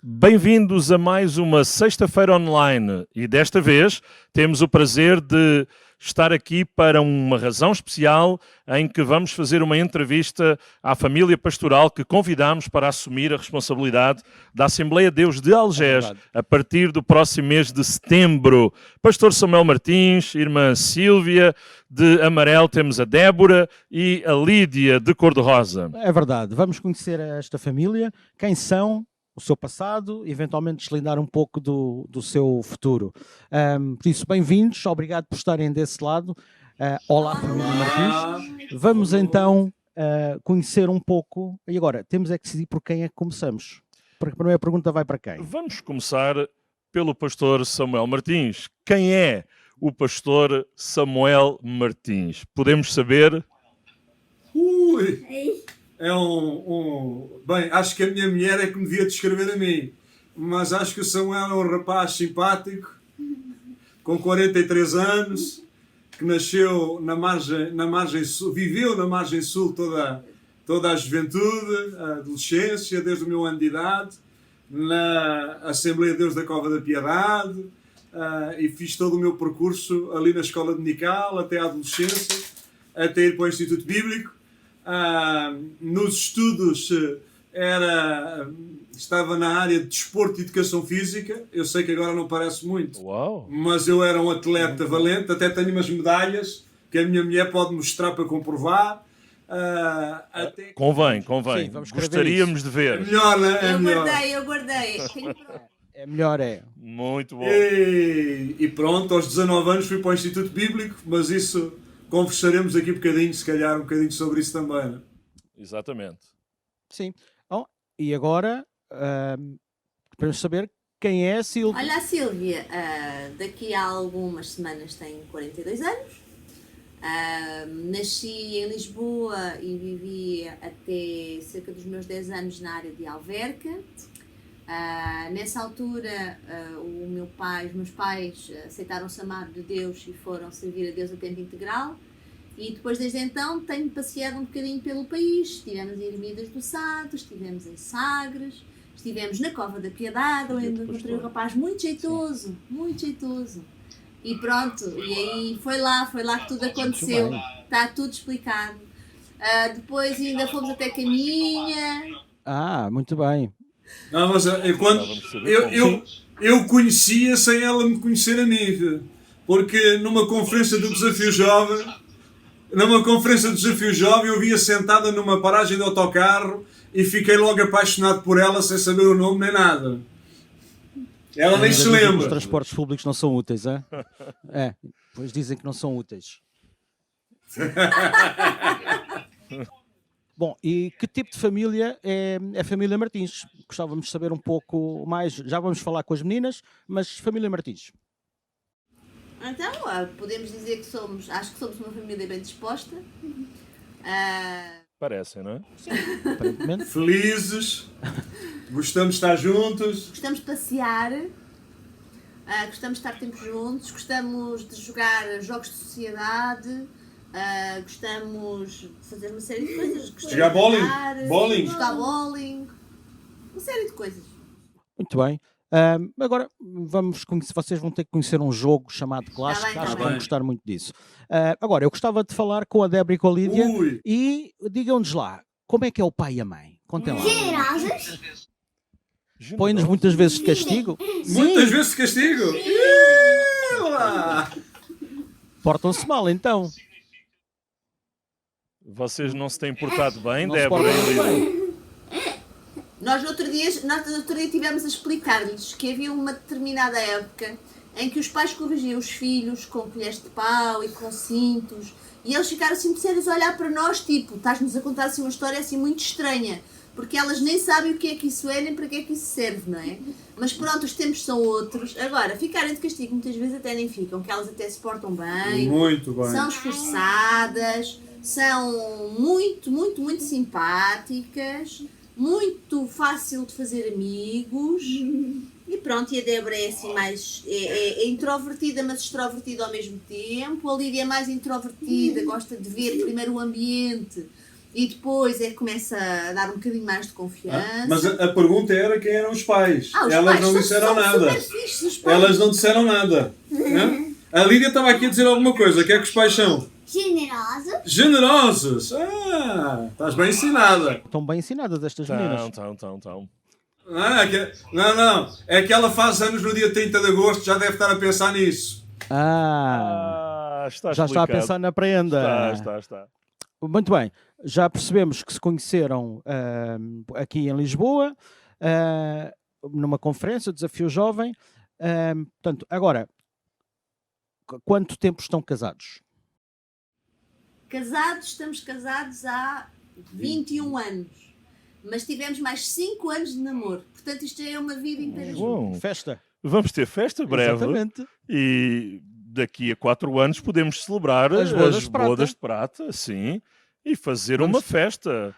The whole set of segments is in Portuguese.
Bem-vindos a mais uma sexta-feira online e desta vez temos o prazer de estar aqui para uma razão especial em que vamos fazer uma entrevista à família pastoral que convidamos para assumir a responsabilidade da Assembleia de Deus de Algés a partir do próximo mês de setembro. Pastor Samuel Martins, irmã Sílvia, de amarelo temos a Débora e a Lídia de cor-de-rosa. É verdade, vamos conhecer esta família, quem são, o seu passado, eventualmente deslindar um pouco do seu futuro. Por isso, bem-vindos, obrigado por estarem desse lado. Olá, família Martins. Vamos então conhecer um pouco, e agora, temos é que decidir por quem é que começamos. Porque a primeira pergunta vai para quem? Vamos começar pelo pastor Samuel Martins. Quem é o pastor Samuel Martins? Podemos saber? Bem, acho que a minha mulher é que me devia descrever a mim, mas acho que o Samuel é um rapaz simpático, com 43 anos, que nasceu na margem sul, viveu na margem sul toda a juventude, a adolescência, desde o meu ano de idade, na Assembleia de Deus da Cova da Piedade, e fiz todo o meu percurso ali na escola dominical, até a adolescência, até ir para o Instituto Bíblico. Nos estudos estava na área de desporto e educação física. Eu sei que agora não parece muito, mas eu era um atleta valente, até tenho umas medalhas que a minha mulher pode mostrar para comprovar. Convém. Sim, gostaríamos de ver. É melhor, não é? Eu guardei. É melhor, é. Muito bom. E pronto, aos 19 anos fui para o Instituto Bíblico, mas isso conversaremos aqui um bocadinho, se calhar um bocadinho sobre isso também, não? Exatamente. Sim. E agora, queremos saber quem é a Sílvia. Olha, a Sílvia, daqui a algumas semanas tem 42 anos. Nasci em Lisboa e vivi até cerca dos meus 10 anos na área de Alverca. Nessa altura, os meus pais aceitaram o chamado de Deus e foram servir a Deus a tempo integral. E depois, desde então, tenho passeado um bocadinho pelo país. Estivemos em Ermidas do Sado, estivemos em Sagres, estivemos na Cova da Piedade, onde encontrei um rapaz muito jeitoso. E pronto, e aí foi lá que tudo aconteceu. Está tudo explicado. Depois ainda fomos até Caminha. Muito bem. Não, mas eu conhecia sem ela me conhecer a mim, porque numa conferência do Desafio Jovem, eu via sentada numa paragem de autocarro e fiquei logo apaixonado por ela sem saber o nome nem nada. Ela nem se lembra. Os transportes públicos não são úteis, é? Pois dizem que não são úteis. Bom, e que tipo de família é a família Martins? Gostávamos de saber um pouco mais. Já vamos falar com as meninas, mas família Martins. Então, podemos dizer que acho que somos uma família bem disposta. Parecem, não é? Aparentemente. Felizes, gostamos de estar juntos. Gostamos de passear, gostamos de estar tempo juntos, gostamos de jogar jogos de sociedade. Gostamos de fazer uma série de coisas. Jogar bowling. Jogar bowling. Uma série de coisas. Muito bem. Agora vocês vão ter que conhecer um jogo chamado Clássico. Acho que vão gostar muito disso. Agora, eu gostava de falar com a Débora e com a Lídia. E digam-nos lá, como é que é o pai e a mãe? Contem lá. Generosas. Põe-nos muitas vezes de castigo? Muitas vezes de castigo? Portam-se mal, então. Vocês não se têm portado bem, Não se Débora portam e Lídia? bem. Nós no outro dia estivemos a explicar-lhes que havia uma determinada época em que os pais corrigiam os filhos com colheres de pau e com cintos, e eles ficaram assim muito sérios a olhar para nós, tipo, estás-nos a contar assim uma história assim muito estranha, porque elas nem sabem o que é que isso é nem para que é que isso serve, não é? Mas pronto, os tempos são outros. Agora, ficarem de castigo muitas vezes até nem ficam, que elas até se portam bem, Muito bem. são esforçadas, são muito simpáticas, muito fácil de fazer amigos. E pronto, e a Débora é assim mais é introvertida, mas extrovertida ao mesmo tempo. A Lídia é mais introvertida, gosta de ver primeiro o ambiente E depois é que começa a dar um bocadinho mais de confiança. Mas a pergunta era quem eram os pais. Os Elas pais não disseram são nada. super fixes, os pais. Elas não disseram nada. Né? A Lídia estava aqui a dizer alguma coisa. O que é que os pais são? Generosos. Generosos. Ah, estás bem ensinada. Estão bem ensinadas estas meninas. Então. Não. É que ela faz anos no dia 30 de agosto. Já deve estar a pensar nisso. Está Já está a explicado. pensar na prenda. Está. Muito bem, já percebemos que se conheceram aqui em Lisboa, numa conferência, Desafio Jovem. Portanto, agora, quanto tempo estão casados? Estamos casados há 21 anos. Mas tivemos mais 5 anos de namoro. Portanto, isto já é uma vida inteira juntos. Bom, Festa. vamos ter festa breve. Exatamente. E daqui a 4 anos podemos celebrar As bodas de prata, sim, e fazer uma festa.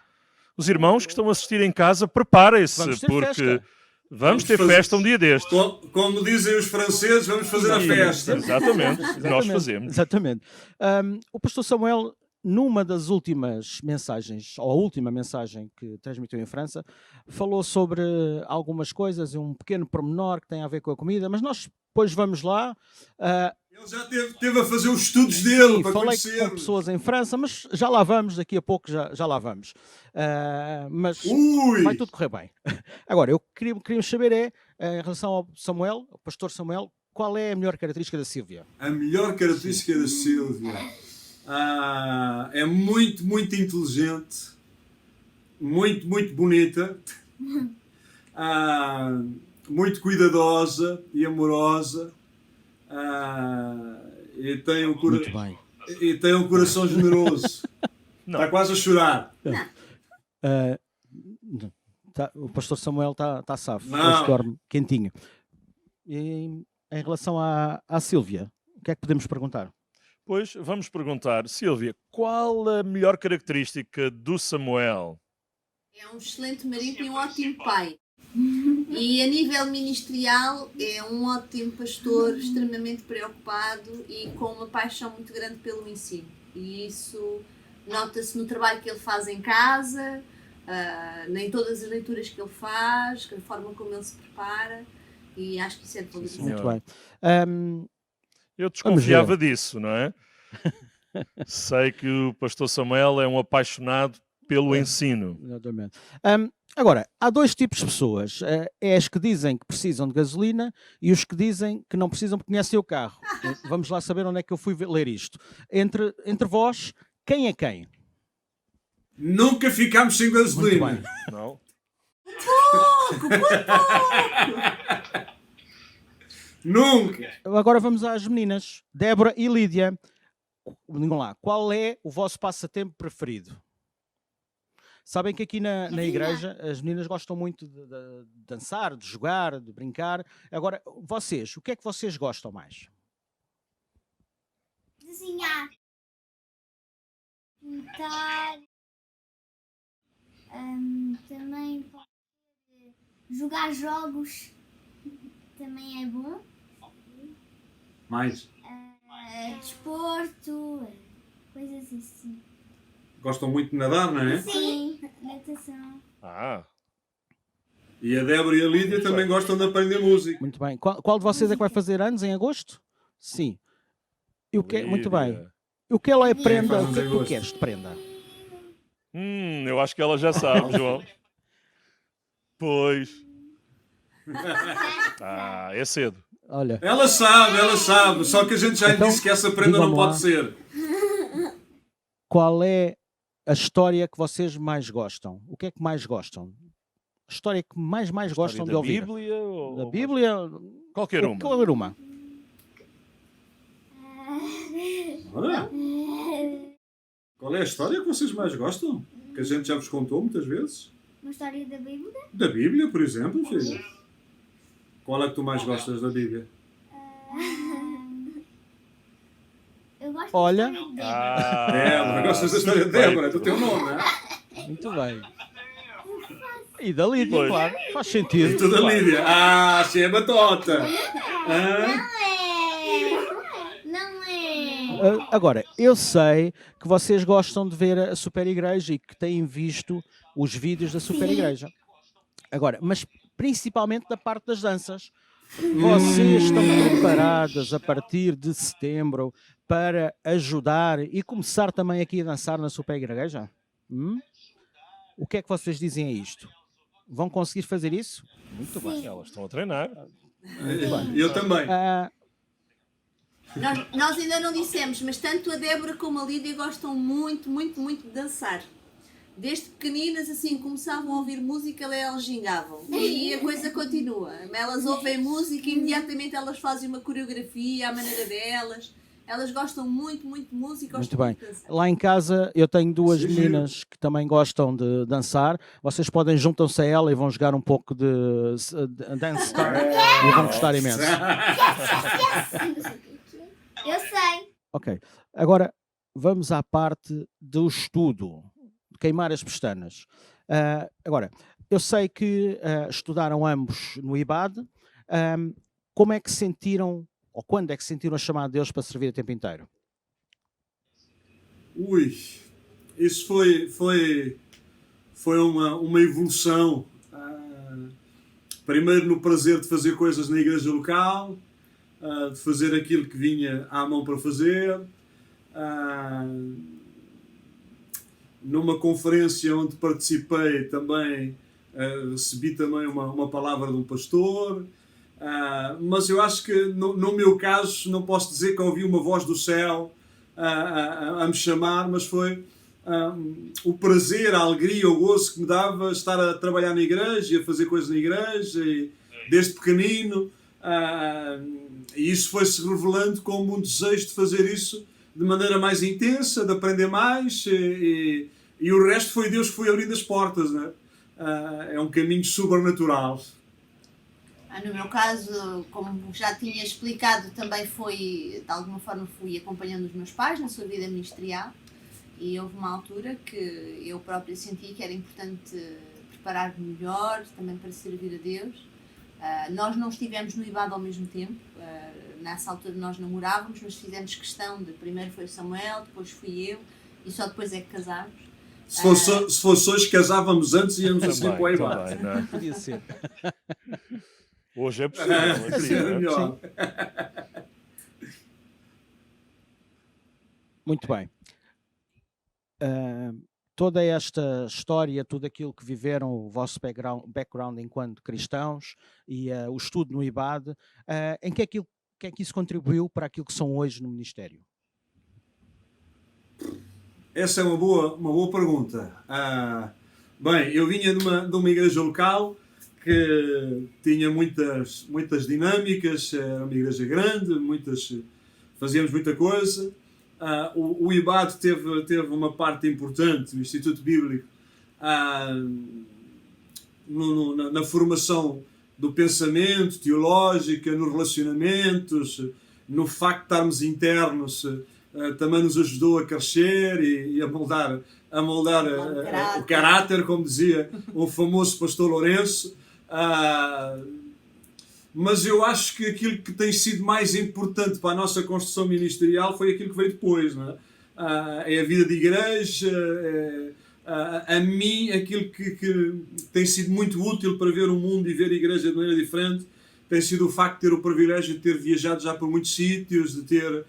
Os irmãos que estão a assistir em casa, preparem-se, Vamos ter porque festa. vamos ter festa um dia destes. Como dizem os franceses, vamos fazer a festa. Exatamente, nós fazemos. Exatamente. O pastor Samuel, numa das últimas mensagens, ou a última mensagem que transmitiu em França, falou sobre algumas coisas, um pequeno pormenor que tem a ver com a comida, mas nós depois vamos lá. Ele já teve a fazer os estudos dele para Falei conhecer. com pessoas em França, mas já lá vamos, daqui a pouco já lá vamos. Mas vai tudo correr bem. Agora, eu queríamos saber em relação ao Samuel, ao pastor Samuel, qual é a melhor característica da Sílvia? A melhor característica da Sílvia é muito, muito inteligente, muito, muito bonita, muito cuidadosa e amorosa, e tem Muito bem. um coração generoso. Não. Está quase a chorar. O pastor Samuel está safo, Não. hoje dorme quentinho. E em relação à Sílvia, o que é que podemos perguntar? Pois, vamos perguntar, Sílvia, qual a melhor característica do Samuel? É um excelente marido e um ótimo pai. E a nível ministerial é um ótimo pastor, extremamente preocupado e com uma paixão muito grande pelo ensino. E isso nota-se no trabalho que ele faz em casa, em todas as leituras que ele faz, a forma como ele se prepara, e acho que isso é de valorizar. Senhora. Muito bem. Eu desconfiava disso, não é? Sei que o pastor Samuel é um apaixonado pelo ensino. Exatamente. Agora, há dois tipos de pessoas. É as que dizem que precisam de gasolina e os que dizem que não precisam porque conhecem o carro. Vamos lá saber onde é que eu fui ler isto. Entre vós, quem é quem? Nunca ficámos sem Muito gasolina. bem. Não? Nunca. Agora vamos às meninas. Débora e Lídia. Digam lá, qual é o vosso passatempo preferido? Sabem que aqui na igreja as meninas gostam muito de dançar, de jogar, de brincar. Agora, vocês, o que é que vocês gostam mais? Desenhar. Pintar. Também pode ser jogar jogos. Também é bom. Mais. Desporto. Coisas assim. Gostam muito de nadar, não é? Sim. Natação. E a Débora e a Lídia também gostam de aprender música. Muito bem. Qual de vocês é que vai fazer anos em agosto? Sim. E o que muito bem. Lídia. O que ela é prenda? faz O que é que tu agosto. queres de prenda? Eu acho que ela já sabe, João. Pois. É cedo. Olha, Ela sabe. Só que a gente já Então, disse que essa prenda não digam-me pode lá. ser. qual é a história que vocês mais gostam? O que é que mais gostam? A história que mais gostam de da ouvir? Bíblia? Ou... Da Bíblia? Qualquer uma. Qualquer uma. Olha, qual é a história que vocês mais gostam? Que a gente já vos contou muitas vezes. Uma história da Bíblia. Da Bíblia, por exemplo, filha. Qual é que tu mais gostas da Bíblia? Eu gosto Olha. da história de Débora. Débora, gostas da história de Débora? É do teu nome, não é? Muito bem. E da Lídia, Pois. claro. Faz E sentido. tu da Lídia? Se é batota. Não é. Agora, eu sei que vocês gostam de ver a Super Igreja e que têm visto os vídeos da Super Igreja. Agora, mas principalmente da parte das danças. Vocês estão preparadas a partir de setembro para ajudar e começar também aqui a dançar na Super Igreja? O que é que vocês dizem a isto? Vão conseguir fazer isso? Muito bem, elas estão a treinar. Eu também. Nós ainda não dissemos, mas tanto a Débora como a Lídia gostam muito, muito, muito de dançar. Desde pequeninas, assim, começavam a ouvir música, elas gingavam. E aí a coisa continua. Elas ouvem música e imediatamente elas fazem uma coreografia à maneira delas. Elas gostam muito, muito de música. Muito Gostam bem. de dançar. Lá em casa eu tenho duas meninas que também gostam de dançar. Vocês podem juntam-se a ela e vão jogar um pouco de Dance Star e vão gostar imenso. Eu sei. Ok. Agora vamos à parte do estudo, de queimar as pestanas. Agora, eu sei que estudaram ambos no IBAD. Como é que sentiram, ou quando é que sentiram a chamada de Deus para servir a tempo inteiro? Isso foi uma evolução. Primeiro no prazer de fazer coisas na igreja local, de fazer aquilo que vinha à mão para fazer. Numa conferência onde participei também, recebi também uma palavra de um pastor. Mas eu acho que no meu caso não posso dizer que ouvi uma voz do céu a me chamar, mas foi o prazer, a alegria, o gozo que me dava estar a trabalhar na igreja e a fazer coisas na igreja, e, desde pequenino, e isso foi-se revelando como um desejo de fazer isso de maneira mais intensa, de aprender mais, e o resto foi Deus que foi abrindo as portas, né? É um caminho sobrenatural. No meu caso, como já tinha explicado, também de alguma forma fui acompanhando os meus pais na sua vida ministerial, e houve uma altura que eu própria senti que era importante preparar-me melhor, também para servir a Deus. Nós não estivemos no IBAD ao mesmo tempo, nessa altura nós namorávamos, mas fizemos questão de, primeiro foi o Samuel, depois fui eu, e só depois é que casámos. Se fosse hoje, casávamos antes e íamos assim para o IBAD. Também, não é? Podia ser. Hoje é possível. É assim, não é? Melhor. Muito bem. Toda esta história, tudo aquilo que viveram, o vosso background enquanto cristãos e o estudo no IBAD, em que é que isso contribuiu para aquilo que são hoje no ministério? Essa é uma boa pergunta. Bem, eu vinha de uma igreja local que tinha muitas dinâmicas, era uma igreja grande, fazíamos muita coisa. O IBAD teve uma parte importante, o Instituto Bíblico, na formação do pensamento teológico, nos relacionamentos, no facto de estarmos internos, também nos ajudou a crescer e a moldar o caráter, como dizia o famoso pastor Lourenço. Mas eu acho que aquilo que tem sido mais importante para a nossa construção ministerial foi aquilo que veio depois, não é? É a vida de igreja, a mim aquilo que tem sido muito útil para ver o mundo e ver a igreja de maneira diferente tem sido o facto de ter o privilégio de ter viajado já por muitos sítios, de ter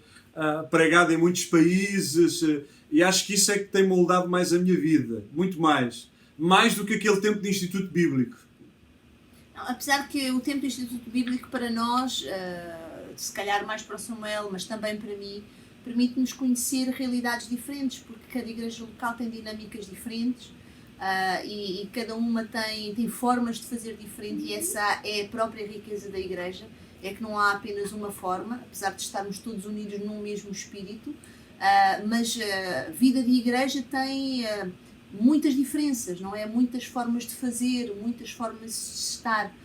pregado em muitos países, e acho que isso é que tem moldado mais a minha vida, muito mais do que aquele tempo de Instituto Bíblico. Apesar que o tempo do Instituto Bíblico para nós, se calhar mais para o Samuel, mas também para mim, permite-nos conhecer realidades diferentes, porque cada igreja local tem dinâmicas diferentes e cada uma tem formas de fazer diferente, e essa é a própria riqueza da igreja, é que não há apenas uma forma, apesar de estarmos todos unidos num mesmo espírito, mas a vida de igreja tem muitas diferenças, não é? Muitas formas de fazer, muitas formas de estar,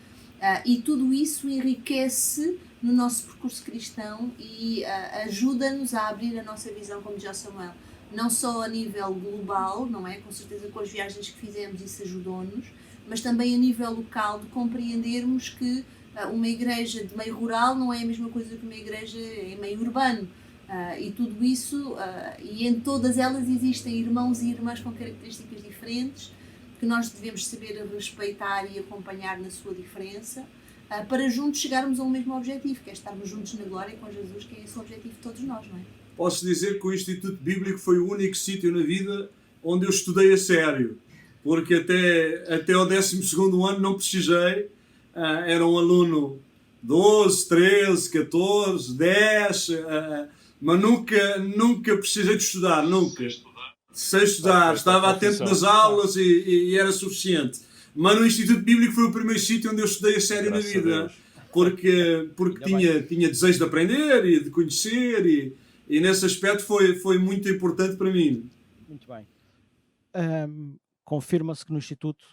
e tudo isso enriquece no nosso percurso cristão e ajuda-nos a abrir a nossa visão, como já Samuel, não só a nível global, não é? Com certeza com as viagens que fizemos isso ajudou-nos, mas também a nível local, de compreendermos que uma igreja de meio rural não é a mesma coisa que uma igreja em meio urbano. E tudo isso, e em todas elas existem irmãos e irmãs com características diferentes, que nós devemos saber respeitar e acompanhar na sua diferença, para juntos chegarmos a um mesmo objetivo, que é estarmos juntos na glória com Jesus, que é esse o objetivo de todos nós, não é? Posso dizer que o Instituto Bíblico foi o único sítio na vida onde eu estudei a sério, porque até o 12º ano não precisei, era um aluno 12, 13, 14, 10, mas nunca precisei de estudar, nunca. Sei estudar, estava atento nas aulas e era suficiente. Mas no Instituto Bíblico foi o primeiro sítio onde eu estudei a sério na vida, porque tinha desejo de aprender e de conhecer, e nesse aspecto foi muito importante para mim. Muito bem. Confirma-se que no Instituto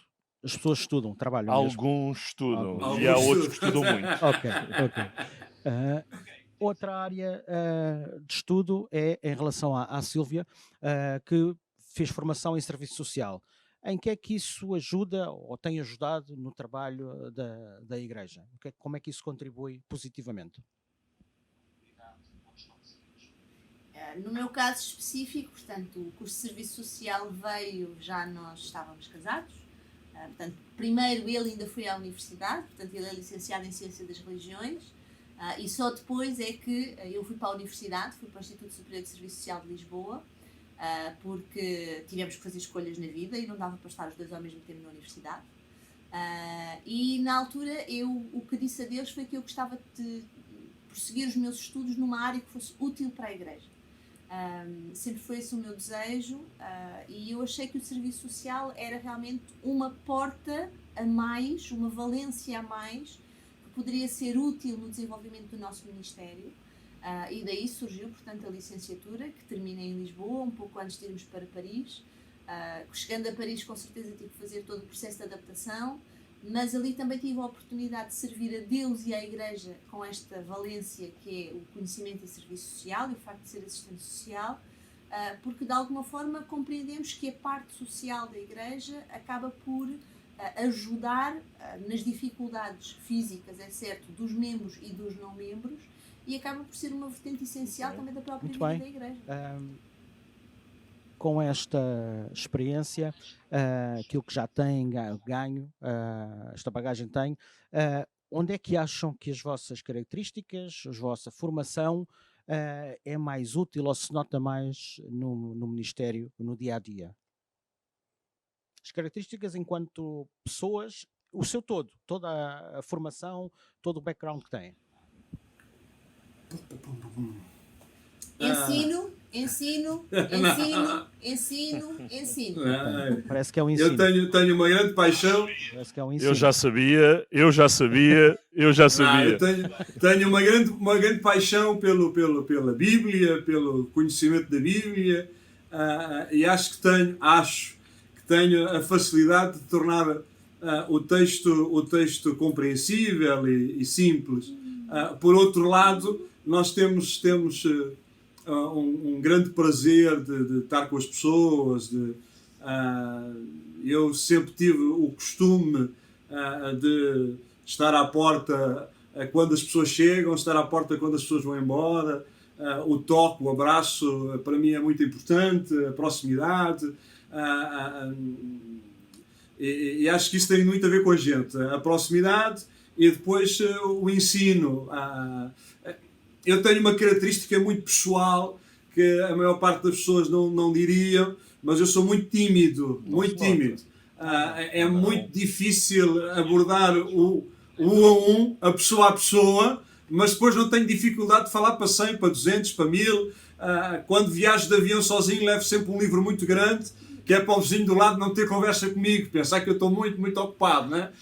as pessoas estudam, trabalham mesmo. Alguns estudam, Alguns e há outros que estudam. estudam muito. Ok. Outra área de estudo é em relação à Sílvia, que fez formação em serviço social. Em que é que isso ajuda ou tem ajudado no trabalho da Igreja? Como é que isso contribui positivamente? No meu caso específico, portanto, o curso de Serviço Social veio, já nós estávamos casados. Portanto, primeiro ele ainda foi à universidade, portanto ele é licenciado em Ciência das Religiões, e só depois é que eu fui para a universidade, fui para o Instituto Superior de Serviço Social de Lisboa, porque tivemos que fazer escolhas na vida e não dava para estar os dois ao mesmo tempo na universidade. E na altura o que disse a Deus foi que eu gostava de prosseguir os meus estudos numa área que fosse útil para a Igreja. Sempre foi esse o meu desejo, e eu achei que o serviço social era realmente uma porta a mais, uma valência a mais, que poderia ser útil no desenvolvimento do nosso ministério. E daí surgiu, portanto, a licenciatura, que termina em Lisboa, um pouco antes de irmos para Paris. Chegando a Paris, com certeza tive que fazer todo o processo de adaptação, mas ali também tive a oportunidade de servir a Deus e à Igreja com esta valência que é o conhecimento e serviço social e o facto de ser assistente social, porque de alguma forma compreendemos que a parte social da Igreja acaba por ajudar nas dificuldades físicas, é certo, dos membros e dos não membros, e acaba por ser uma vertente essencial também da própria vida da Igreja. Com esta experiência, aquilo que já tem ganho, esta bagagem tem, onde é que acham que as vossas características, a vossa formação é mais útil ou se nota mais no ministério, no dia-a-dia? As características enquanto pessoas, o seu todo, toda a formação, todo o background que têm. Ensino. Parece que é um ensino. Eu tenho uma grande paixão. Parece que é um ensino. Eu já sabia. Eu tenho uma grande paixão pela Bíblia, pelo conhecimento da Bíblia, e acho que tenho a facilidade de tornar o texto compreensível e simples. Por outro lado, nós temos um grande prazer de estar com as pessoas. Eu sempre tive o costume de estar à porta quando as pessoas chegam, estar à porta quando as pessoas vão embora. O toque, o abraço, para mim é muito importante, a proximidade. E acho que isso tem muito a ver com a gente. A proximidade e depois o ensino. Eu tenho uma característica muito pessoal que a maior parte das pessoas não diriam, mas eu sou muito tímido, é muito difícil abordar a pessoa a pessoa, mas depois não tenho dificuldade de falar para 100, para 200, para 1000. Quando viajo de avião sozinho, levo sempre um livro muito grande, que é para o vizinho do lado não ter conversa comigo, pensar que eu estou muito, muito ocupado, não é?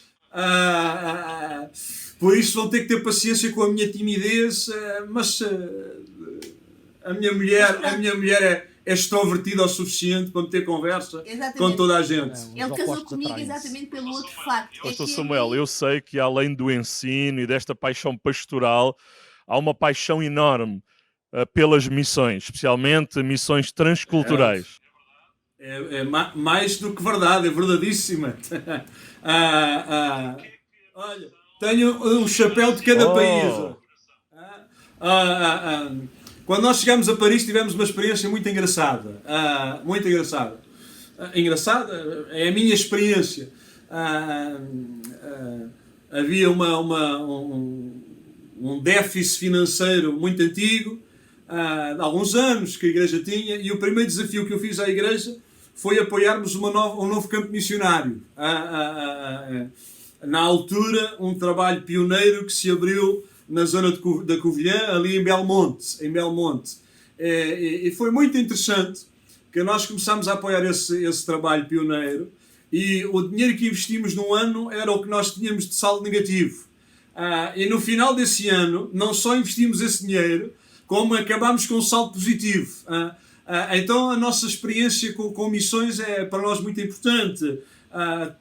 Por isso vão ter que ter paciência com a minha timidez, mas a minha mulher é extrovertida o suficiente para me ter conversa com toda a gente. Ele casou comigo exatamente pelo outro facto. Pastor Samuel, eu sei que além do ensino e desta paixão pastoral, há uma paixão enorme pelas missões, especialmente missões transculturais. É mais do que verdade, é verdadíssima. Olha, tenho um chapéu de cada país. Quando nós chegamos a Paris tivemos uma experiência muito engraçada. Muito engraçada. Engraçada é a minha experiência. Havia um déficit financeiro muito antigo, de alguns anos, que a igreja tinha, e o primeiro desafio que eu fiz à igreja foi apoiarmos um novo campo missionário. Na altura, um trabalho pioneiro que se abriu na zona da Covilhã, ali em Belmonte. E foi muito interessante que nós começámos a apoiar esse trabalho pioneiro, e o dinheiro que investimos num ano era o que nós tínhamos de saldo negativo. E no final desse ano, não só investimos esse dinheiro, como acabámos com um saldo positivo. Então a nossa experiência com missões é para nós muito importante.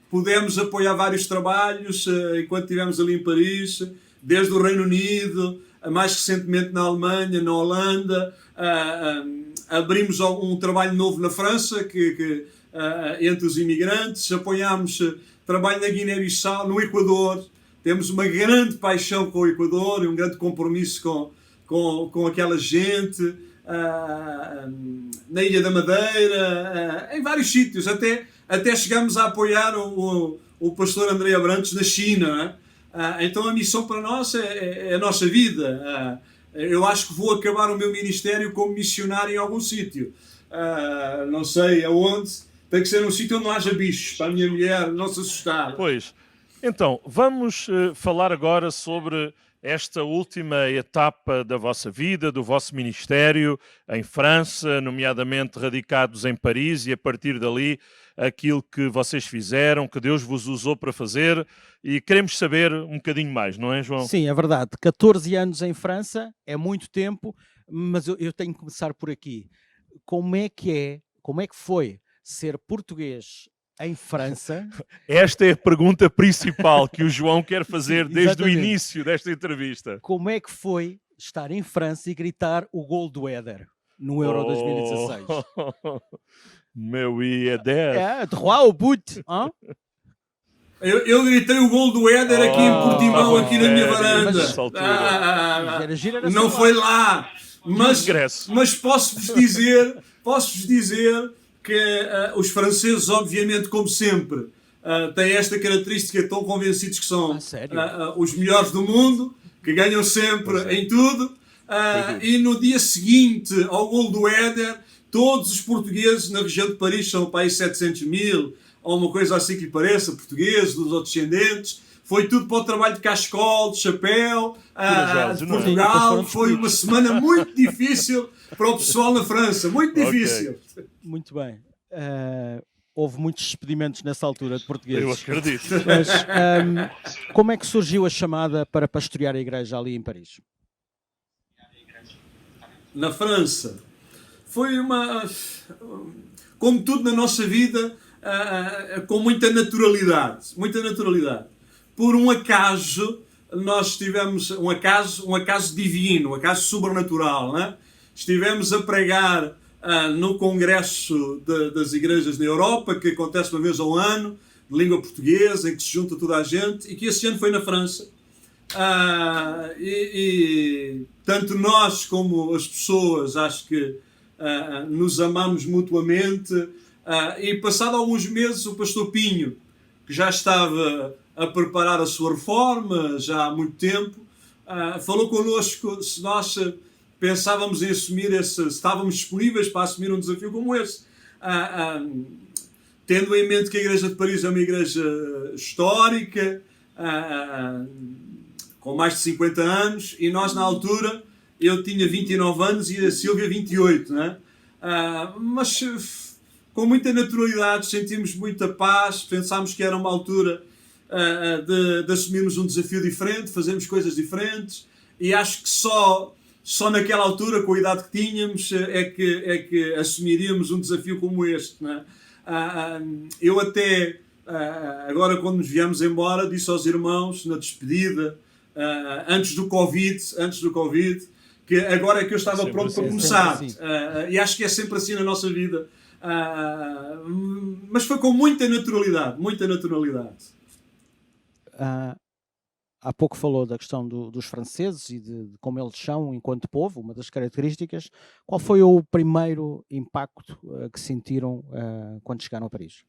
Pudemos apoiar vários trabalhos enquanto estivemos ali em Paris, desde o Reino Unido, mais recentemente na Alemanha, na Holanda. Abrimos um trabalho novo na França, entre os imigrantes. Apoiámos trabalho na Guiné-Bissau, no Equador. Temos uma grande paixão com o Equador e um grande compromisso com aquela gente. Na Ilha da Madeira, em vários sítios, até chegamos a apoiar o pastor André Abrantes na China. Então a missão para nós é a nossa vida. Eu acho que vou acabar o meu ministério como missionário em algum sítio, não sei aonde. Tem que ser um sítio onde não haja bichos, para a minha mulher não se assustar. Pois, então, vamos falar agora sobre esta última etapa da vossa vida, do vosso ministério em França, nomeadamente radicados em Paris, e a partir dali aquilo que vocês fizeram, que Deus vos usou para fazer, e queremos saber um bocadinho mais, não é, João? Sim, é verdade. 14 anos em França é muito tempo, mas eu tenho que começar por aqui. Como é que foi ser português em França? Esta é a pergunta principal que o João quer fazer desde o Exatamente. início desta entrevista. Como é que foi estar em França e gritar o gol do Éder no Euro 2016? Meu Éder. É, droit au but. Hein? Eu gritei o gol do Éder aqui em Portimão, aqui na minha varanda. Nessa altura. Era giro, era Não só foi lá. lá, Regresso. mas posso-vos dizer que os franceses, obviamente, como sempre, têm esta característica, tão convencidos que são sério? os melhores do mundo, que ganham sempre em tudo. E no dia seguinte ao gol do Éder, todos os portugueses na região de Paris, são para aí 700 mil, ou uma coisa assim que lhe pareça, portugueses, dos outros descendentes, foi tudo para o trabalho de cachecol, de chapéu, Corajosos, de não é? Portugal. Foi uma semana muito difícil para o pessoal na França, muito difícil. Muito bem. Houve muitos despedimentos nessa altura de portugueses. Eu acredito. Mas como é que surgiu a chamada para pastorear a igreja ali em Paris? Na França, foi como tudo na nossa vida, com muita naturalidade. Por um acaso, nós tivemos um acaso divino, um acaso sobrenatural, não é? Estivemos a pregar no Congresso das Igrejas na Europa, que acontece uma vez ao ano, de língua portuguesa, em que se junta toda a gente, e que esse ano foi na França. E tanto nós como as pessoas, acho que nos amamos mutuamente. E passado alguns meses, o pastor Pinho, que já estava a preparar a sua reforma, já há muito tempo, falou connosco se nós pensávamos em assumir se estávamos disponíveis para assumir um desafio como esse. Tendo em mente que a Igreja de Paris é uma igreja histórica, com mais de 50 anos, e nós na altura, eu tinha 29 anos e a Sílvia 28, não é? Mas com muita naturalidade, sentimos muita paz, pensámos que era uma altura de assumirmos um desafio diferente, fazermos coisas diferentes, e acho que só naquela altura, com a idade que tínhamos, é que assumiríamos um desafio como este, não é? Eu até, agora quando nos viemos embora, disse aos irmãos, na despedida, antes do Covid, que agora é que eu estava Sempre pronto assim, para começar. sempre assim. E acho que é sempre assim na nossa vida. Mas foi com muita naturalidade. há pouco falou da questão dos franceses e de como eles são enquanto povo, uma das características. Qual foi o primeiro impacto que sentiram quando chegaram a Paris?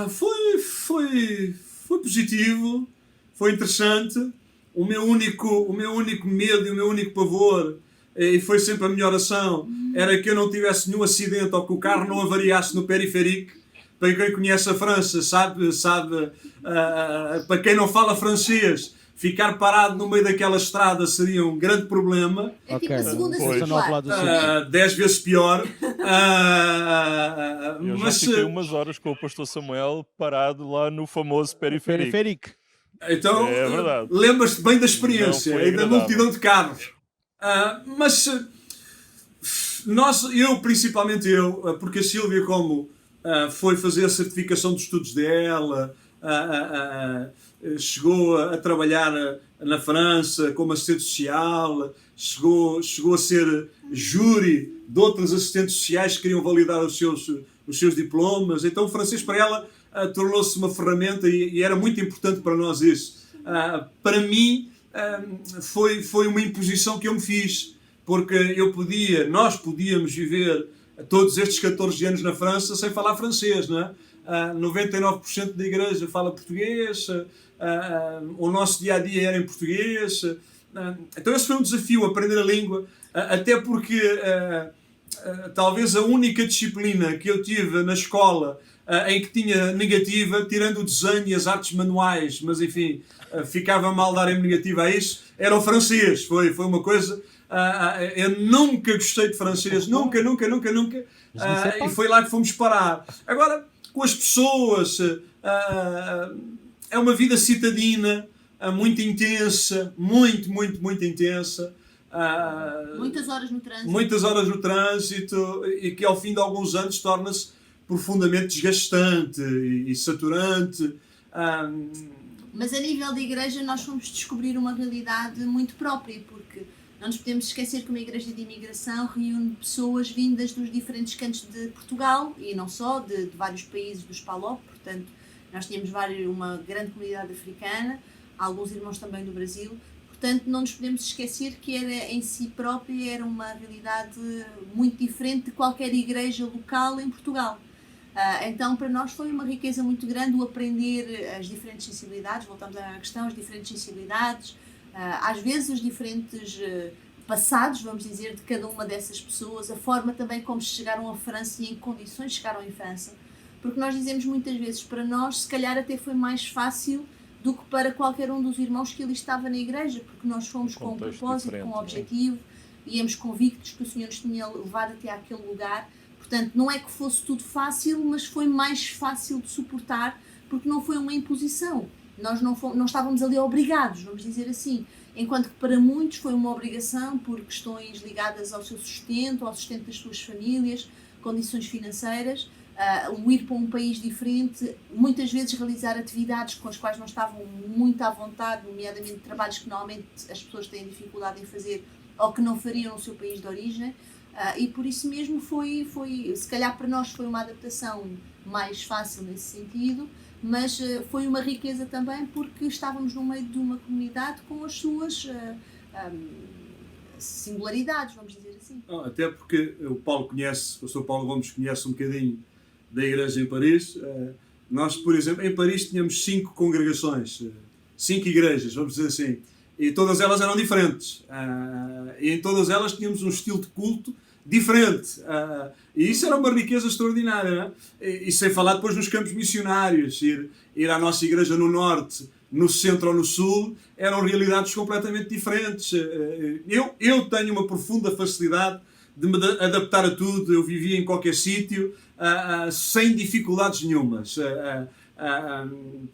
Foi positivo, foi interessante. O meu único medo e o meu único pavor, e foi sempre a minha oração, era que eu não tivesse nenhum acidente ou que o carro não avariasse no periférico. Para quem conhece a França, sabe para quem não fala francês, ficar parado no meio daquela estrada seria um grande problema. É tipo a segunda Pois. circular. 10 vezes pior. Eu Mas já fiquei umas horas com o pastor Samuel parado lá no famoso periférico. então, É verdade. lembras-te bem da experiência Não foi e da agradável. multidão de carros. Mas principalmente eu, porque a Sílvia, como foi fazer a certificação de estudos dela, chegou a trabalhar na França como assistente social, chegou a ser júri de outros assistentes sociais que queriam validar os seus diplomas. Então o francês para ela tornou-se uma ferramenta e era muito importante para nós isso. Para mim foi uma imposição que eu me fiz, porque nós podíamos viver todos estes 14 anos na França sem falar francês, não é? 99% da igreja fala português, o nosso dia-a-dia era em português. Então esse foi um desafio, aprender a língua, até porque talvez a única disciplina que eu tive na escola em que tinha negativa, tirando o desenho e as artes manuais, mas enfim, ficava mal darem negativa a isso, era o francês. Foi uma coisa... eu nunca gostei de francês, nunca. E foi lá que fomos parar. Agora, com as pessoas, é uma vida citadina, muito intensa, muito intensa. Muitas horas no trânsito. Muitas horas no trânsito, e que ao fim de alguns anos torna-se profundamente desgastante e saturante. Mas a nível de igreja nós fomos descobrir uma realidade muito própria, porque não nos podemos esquecer que uma igreja de imigração reúne pessoas vindas dos diferentes cantos de Portugal e não só, de vários países dos PALOP. Portanto, nós tínhamos uma grande comunidade africana, alguns irmãos também do Brasil. Portanto, não nos podemos esquecer que em si própria era uma realidade muito diferente de qualquer igreja local em Portugal. Então, para nós foi uma riqueza muito grande o aprender as diferentes sensibilidades, voltamos à questão, as diferentes sensibilidades, às vezes os diferentes passados, vamos dizer, de cada uma dessas pessoas, a forma também como chegaram à França e em que condições chegaram à França. Porque nós dizemos muitas vezes, para nós, se calhar até foi mais fácil do que para qualquer um dos irmãos que ali estava na igreja, porque nós fomos com um propósito, com um objetivo, íamos convictos que o Senhor nos tinha levado até àquele lugar. Portanto, não é que fosse tudo fácil, mas foi mais fácil de suportar, porque não foi uma imposição. Nós não estávamos ali obrigados, vamos dizer assim. Enquanto que para muitos foi uma obrigação por questões ligadas ao seu sustento, ao sustento das suas famílias, condições financeiras, o ir para um país diferente, muitas vezes realizar atividades com as quais não estavam muito à vontade, nomeadamente trabalhos que normalmente as pessoas têm dificuldade em fazer ou que não fariam no seu país de origem. E por isso mesmo foi, se calhar para nós foi uma adaptação mais fácil nesse sentido, mas foi uma riqueza também porque estávamos no meio de uma comunidade com as suas singularidades, vamos dizer assim. Até porque o Sr. Paulo Gomes conhece um bocadinho da igreja em Paris. Nós, por exemplo, em Paris tínhamos 5 congregações, 5 igrejas, vamos dizer assim, e todas elas eram diferentes. E em todas elas tínhamos um estilo de culto diferente. E isso era uma riqueza extraordinária, não é? E sem falar depois nos campos missionários, ir à nossa igreja no norte, no centro ou no sul, eram realidades completamente diferentes. Eu tenho uma profunda facilidade de me adaptar a tudo. Eu vivia em qualquer sítio, sem dificuldades nenhumas.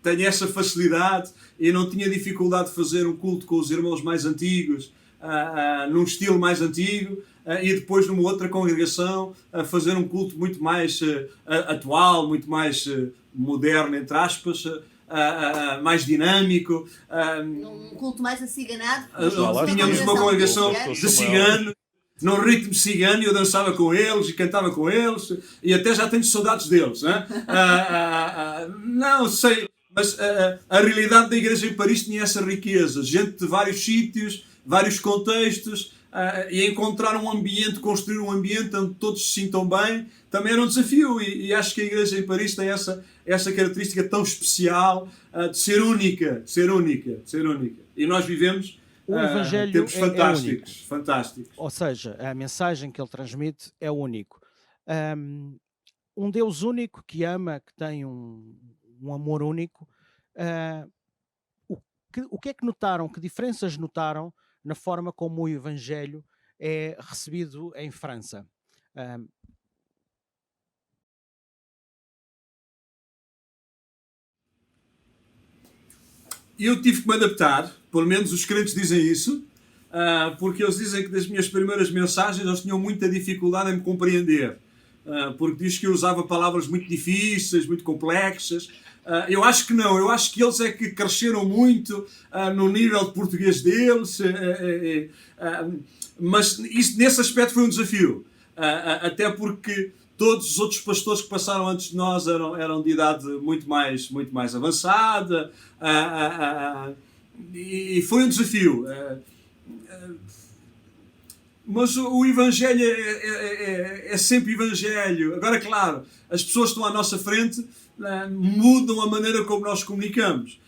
Tenho essa facilidade e não tinha dificuldade de fazer um culto com os irmãos mais antigos, num estilo mais antigo, e depois numa outra congregação fazer um culto muito mais atual, muito mais moderno, entre aspas, mais dinâmico. Um culto mais aciganado. Tínhamos uma congregação de ciganos, num ritmo cigano, e eu dançava com eles e cantava com eles, e até já tenho saudades deles. Não sei, Mas a realidade da igreja em Paris tinha essa riqueza. Gente de vários sítios, vários contextos, e encontrar um ambiente, construir um ambiente onde todos se sintam bem, também era um desafio. E acho que a igreja em Paris tem essa característica tão especial de ser única, de ser única, de ser única. E nós vivemos O Evangelho tempos é fantásticos, único. fantásticos. Ou seja, a mensagem que ele transmite é único. Um Deus único que ama, que tem um amor único. O que é que notaram, que diferenças notaram na forma como o Evangelho é recebido em França? Eu tive que me adaptar, pelo menos os crentes dizem isso, porque eles dizem que das minhas primeiras mensagens eles tinham muita dificuldade em me compreender, porque diz que eu usava palavras muito difíceis, muito complexas. Eu acho que não, eu acho que eles é que cresceram muito no nível de português deles, mas isso, nesse aspecto foi um desafio, até porque todos os outros pastores que passaram antes de nós eram de idade muito mais avançada, e foi um desafio. Mas o Evangelho é sempre Evangelho. Agora, claro, as pessoas que estão à nossa frente mudam a maneira como nós comunicamos.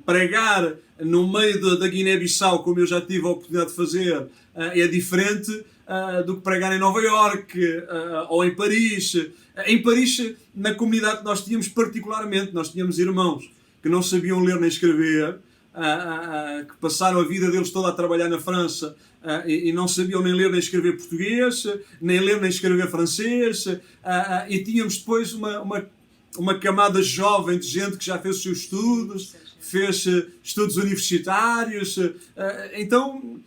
Pregar no meio da Guiné-Bissau, como eu já tive a oportunidade de fazer, é diferente do que pregar em Nova Iorque ou em Paris. Em Paris, na comunidade que nós tínhamos particularmente, nós tínhamos irmãos que não sabiam ler nem escrever, que passaram a vida deles toda a trabalhar na França e não sabiam nem ler nem escrever português, nem ler nem escrever francês, e tínhamos depois uma camada jovem de gente que já fez os seus estudos, fez estudos universitários, então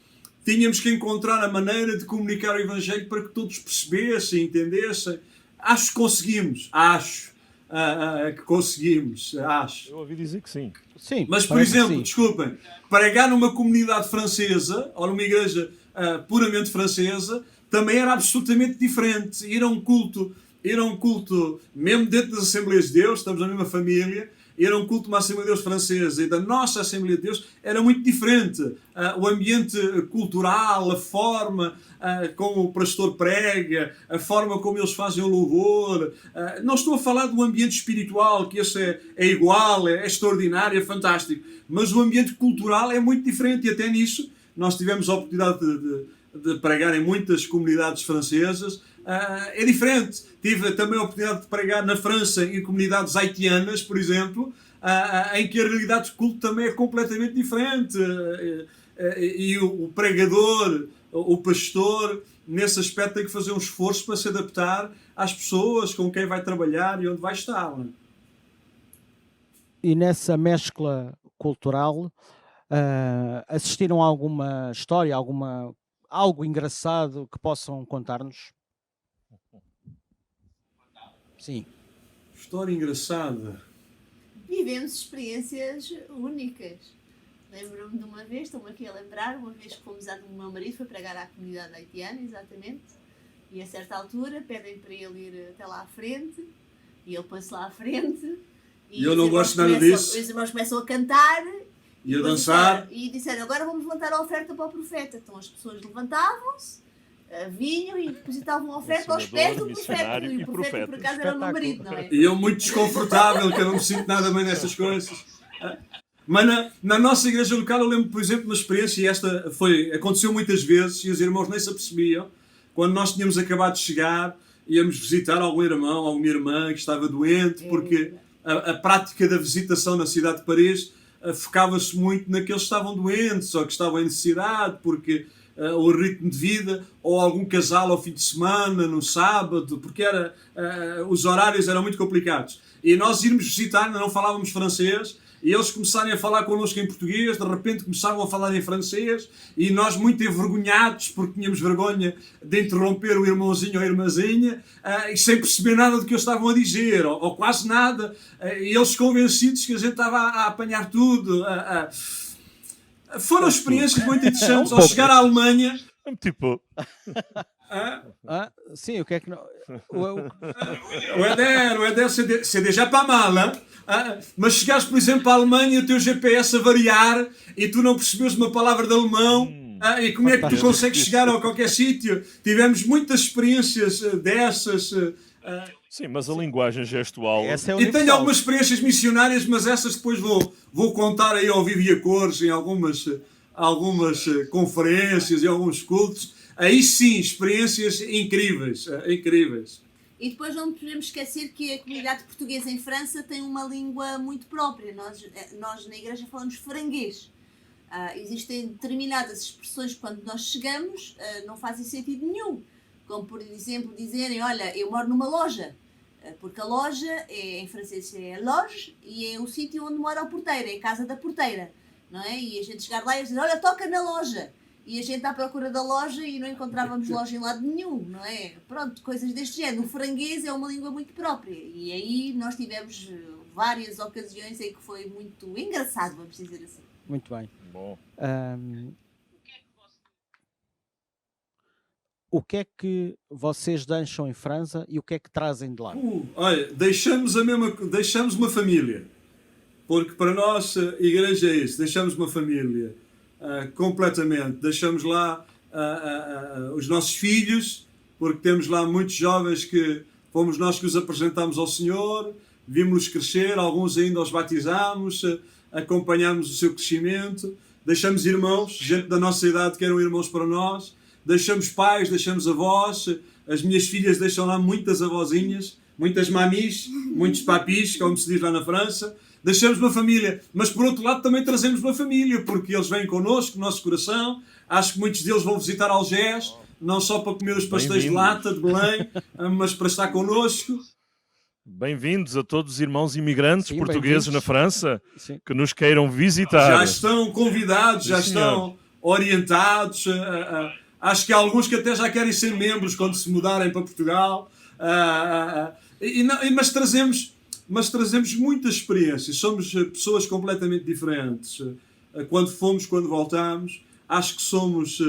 tínhamos que encontrar a maneira de comunicar o Evangelho para que todos percebessem, entendessem. Acho que conseguimos, que conseguimos, acho. Eu ouvi dizer que sim. Sim, Mas, por exemplo, desculpem, pregar numa comunidade francesa, ou numa igreja puramente francesa, também era absolutamente diferente. Ir a um culto, mesmo dentro das Assembleias de Deus, estamos na mesma família, ir a um culto de uma Assembleia de Deus francesa e da nossa Assembleia de Deus era muito diferente. O ambiente cultural, a forma como o pastor prega, a forma como eles fazem o louvor. Não estou a falar do ambiente espiritual, que esse é igual, é extraordinário, é fantástico. Mas o ambiente cultural é muito diferente e até nisso nós tivemos a oportunidade de pregar em muitas comunidades francesas. É diferente. Tive também a oportunidade de pregar na França em comunidades haitianas, por exemplo, em que a realidade de culto também é completamente diferente. E o pregador, o pastor, nesse aspecto tem que fazer um esforço para se adaptar às pessoas com quem vai trabalhar e onde vai estar. Não é? E nessa mescla cultural, assistiram a alguma história, algo engraçado que possam contar-nos? Sim. História engraçada. Vivemos experiências únicas. Lembro-me de uma vez, estou-me aqui a lembrar, uma vez que fomos o meu marido foi pregar à comunidade haitiana, exatamente, e a certa altura pedem para ele ir até lá à frente, e ele põe-se lá à frente, e eu não gosto nada disso. Os irmãos começam a cantar e a dançar, e disseram, agora vamos levantar a oferta para o profeta. Então as pessoas levantavam-se, vinham e depositavam a oferta aos pés do profeta, e o profeta por acaso era o meu marido, não é? E eu muito desconfortável, que eu não me sinto nada bem nessas coisas. Mas na nossa igreja local eu lembro, por exemplo, de uma experiência, e esta aconteceu muitas vezes, e os irmãos nem se apercebiam, quando nós tínhamos acabado de chegar, íamos visitar algum irmão, alguma irmã que estava doente, porque a prática da visitação na cidade de Paris focava-se muito naqueles que estavam doentes, ou que estavam em necessidade, porque o ritmo de vida, ou algum casal ao fim de semana, no sábado, porque os horários eram muito complicados. E nós irmos visitar, não falávamos francês, e eles começarem a falar connosco em português, de repente começavam a falar em francês, e nós muito envergonhados, porque tínhamos vergonha de interromper o irmãozinho ou a irmãzinha, e sem perceber nada do que eles estavam a dizer, ou quase nada, e eles convencidos que a gente estava a apanhar tudo. Foram experiências muito interessantes. Ao chegar à Alemanha, Tipo, Sim, o que é que não... O Éder, c'est déjà pas mal, hein? Mas chegaste, por exemplo, à Alemanha e o teu GPS a variar e tu não percebes uma palavra de alemão. E como é que tu consegues chegar a qualquer sítio? Tivemos muitas experiências dessas. Sim, mas a linguagem gestual... Essa é E universal. tenho algumas experiências missionárias, mas essas depois vou contar aí ao vivo e a cores em algumas conferências e alguns cultos. Aí sim, experiências incríveis, incríveis. E depois não podemos esquecer que a comunidade portuguesa em França tem uma língua muito própria. Nós na igreja falamos faranguês. Existem determinadas expressões que quando nós chegamos não fazem sentido nenhum. Como, por exemplo, dizerem, olha, eu moro numa loja. Porque a loja, em francês, é loge e é o sítio onde mora o porteiro, é a casa da porteira. Não é? E a gente chegar lá e dizer, olha, toca na loja. E a gente à procura da loja e não encontrávamos loja em lado nenhum, não é? Pronto, coisas deste género. O francês é uma língua muito própria. E aí nós tivemos várias ocasiões em que foi muito engraçado, vamos dizer assim. Muito bem. Bom. O que é que vocês deixam em França e o que é que trazem de lá? Olha, deixamos uma família. Porque para nós a igreja é isso, deixamos uma família completamente. Deixamos lá os nossos filhos, porque temos lá muitos jovens que fomos nós que os apresentámos ao Senhor, vimos-los crescer, alguns ainda os batizámos, acompanhámos o seu crescimento. Deixamos irmãos, gente da nossa idade que eram irmãos para nós. Deixamos pais, deixamos avós. As minhas filhas deixam lá muitas avózinhas, muitas mamis, muitos papis, como se diz lá na França. Deixamos uma família, mas por outro lado também trazemos uma família, porque eles vêm connosco, no nosso coração. Acho que muitos deles vão visitar Algés, não só para comer os pastéis de lata de Belém, mas para estar connosco. Bem-vindos a todos os irmãos imigrantes Sim, portugueses bem-vindos. na França Sim. que nos queiram visitar. Já estão convidados, já Sim, estão orientados. Acho que há alguns que até já querem ser membros quando se mudarem para Portugal. Mas trazemos muitas experiências. Somos pessoas completamente diferentes. Quando fomos, quando voltamos. Acho que somos...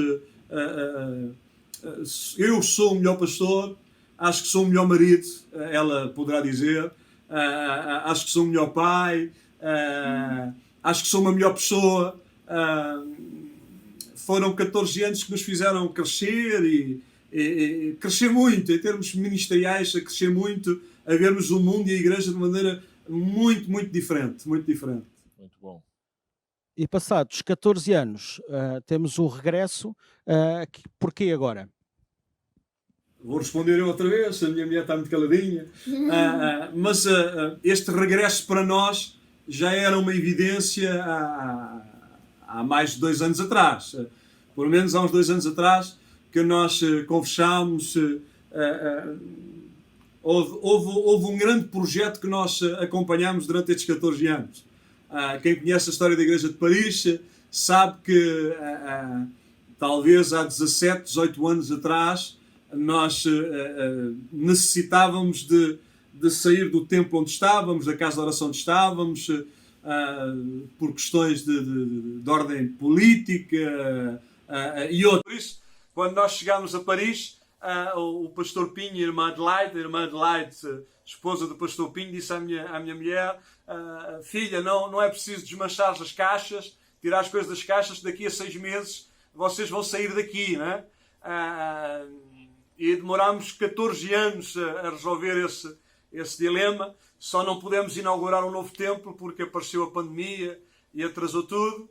eu sou o melhor pastor. Acho que sou o melhor marido. Ela poderá dizer. Acho que sou o melhor pai. Acho que sou uma melhor pessoa. Foram 14 anos que nos fizeram crescer e crescer muito, em termos ministeriais, a crescer muito, a vermos o mundo e a igreja de maneira muito, muito diferente. Muito diferente. Muito bom. E passados 14 anos, temos o regresso. Porquê agora? Vou responder eu outra vez, a minha mulher está muito caladinha. Mas este regresso para nós já era uma evidência há mais de 2 anos atrás. Pelo menos há uns 2 anos atrás, que nós conversámos. Houve um grande projeto que nós acompanhámos durante estes 14 anos. Quem conhece a história da Igreja de Paris sabe que talvez há 17, 18 anos atrás nós necessitávamos de sair do templo onde estávamos, da casa de oração onde estávamos, por questões de ordem política e outras. Por isso, quando nós chegámos a Paris, o pastor Pinho e a irmã Adelaide, esposa do pastor Pinho, disse à minha mulher: filha, não é preciso desmanchar as caixas, tirar as coisas das caixas, daqui a 6 meses vocês vão sair daqui, não é? E demorámos 14 anos a resolver esse dilema. Só não pudemos inaugurar um novo templo porque apareceu a pandemia e atrasou tudo.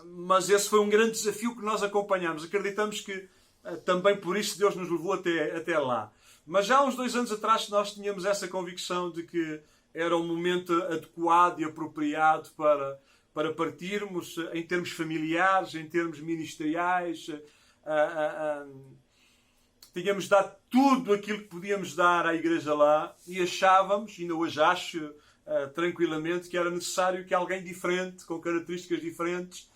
Mas esse foi um grande desafio que nós acompanhámos. Acreditamos que também por isso Deus nos levou até lá. Mas já há uns 2 anos atrás nós tínhamos essa convicção de que era um momento adequado e apropriado para partirmos em termos familiares, em termos ministeriais. Tínhamos dado tudo aquilo que podíamos dar à igreja lá e achávamos, ainda hoje acho tranquilamente, que era necessário que alguém diferente, com características diferentes,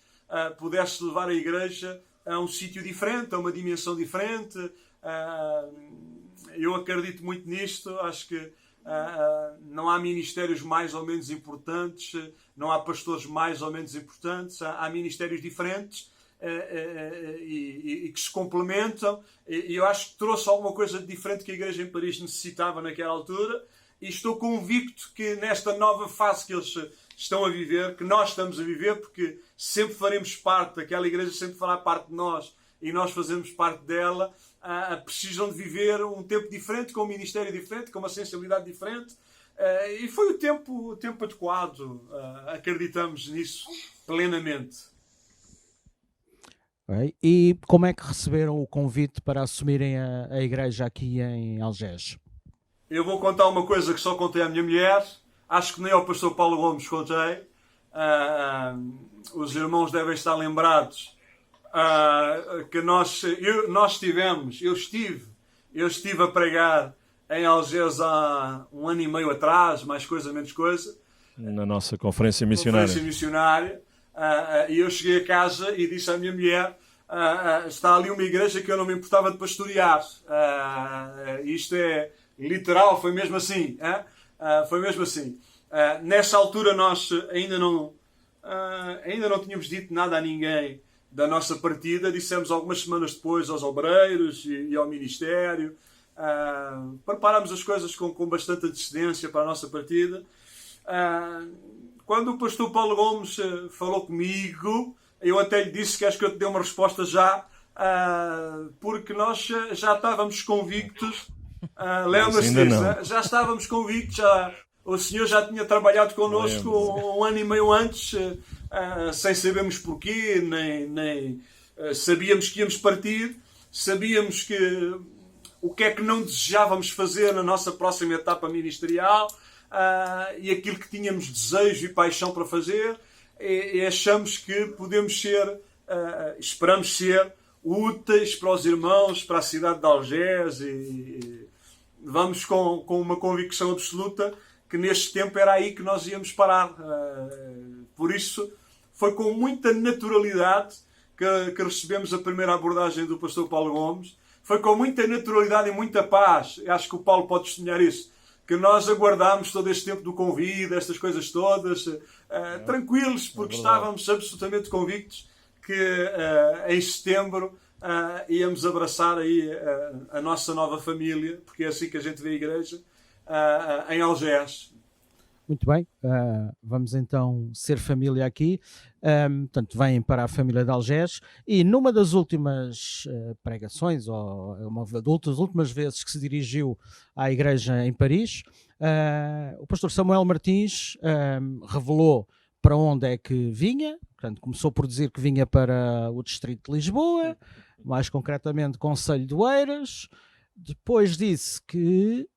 pudesse levar a igreja a um sítio diferente, a uma dimensão diferente. Eu acredito muito nisto. Acho que não há ministérios mais ou menos importantes, não há pastores mais ou menos importantes, há ministérios diferentes e que se complementam, e eu acho que trouxe alguma coisa de diferente que a Igreja em Paris necessitava naquela altura, e estou convicto que nesta nova fase que eles estão a viver, que nós estamos a viver, porque sempre faremos parte, aquela Igreja sempre fará parte de nós, e nós fazemos parte dela, precisam de viver um tempo diferente, com um ministério diferente, com uma sensibilidade diferente, e foi o tempo adequado, acreditamos nisso plenamente. Okay. E como é que receberam o convite para assumirem a igreja aqui em Algés? Eu vou contar uma coisa que só contei à minha mulher, acho que nem ao pastor Paulo Gomes contei, os irmãos devem estar lembrados, que eu estive a pregar em Algés há 1 ano e meio atrás, mais coisa, menos coisa. Na nossa conferência missionária. E eu cheguei a casa e disse à minha mulher, está ali uma igreja que eu não me importava de pastorear. Isto é literal, foi mesmo assim. Foi mesmo assim. Nessa altura nós ainda não tínhamos dito nada a ninguém da nossa partida. Dissemos algumas semanas depois aos obreiros e ao ministério. Preparámos as coisas com bastante antecedência para a nossa partida. Quando o pastor Paulo Gomes falou comigo, eu até lhe disse que acho que eu te dei uma resposta já, porque nós já estávamos convictos. Lembra-se disso? Já estávamos convictos. O Senhor já tinha trabalhado connosco 1 ano e meio antes, sem sabermos porquê, nem sabíamos que íamos partir, sabíamos o que é que não desejávamos fazer na nossa próxima etapa ministerial, e aquilo que tínhamos desejo e paixão para fazer, e achamos que podemos ser, esperamos ser úteis para os irmãos, para a cidade de Algés, e vamos com uma convicção absoluta que neste tempo era aí que nós íamos parar. Por isso, foi com muita naturalidade que recebemos a primeira abordagem do pastor Paulo Gomes. Foi com muita naturalidade e muita paz. Acho que o Paulo pode testemunhar isso. Que nós aguardámos todo este tempo do convite, estas coisas todas, tranquilos, porque estávamos absolutamente convictos que em setembro íamos abraçar aí a nossa nova família, porque é assim que a gente vê a igreja, em Algés. Muito bem, vamos então ser família aqui. Portanto, vêm para a família de Algés, e numa das últimas pregações, ou uma das últimas vezes que se dirigiu à igreja em Paris, o pastor Samuel Martins revelou para onde é que vinha. Portanto, começou por dizer que vinha para o distrito de Lisboa, mais concretamente Concelho de Oeiras. Depois disse que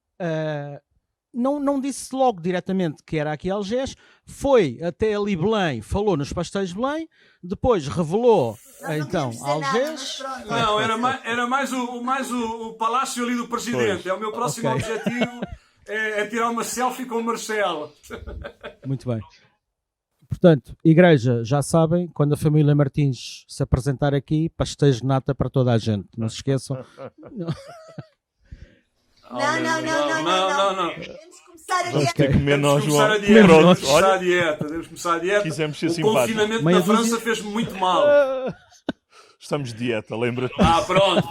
não disse logo diretamente que era aqui Algés, foi até ali Belém, falou nos pastéis de Belém, depois revelou então Algés. Não, era mais o palácio ali do presidente. Pois. É o meu próximo objetivo, é tirar uma selfie com o Marcelo. Muito bem. Portanto, igreja, já sabem, quando a família Martins se apresentar aqui, pastéis de nata para toda a gente, não se esqueçam. Não. Temos que começar a Vamos ter que comer nós, João. Devemos começar a dieta. Quisemos ser o simpáticos. Confinamento na França fez-me muito mal. Estamos de dieta, lembra-te. Pronto.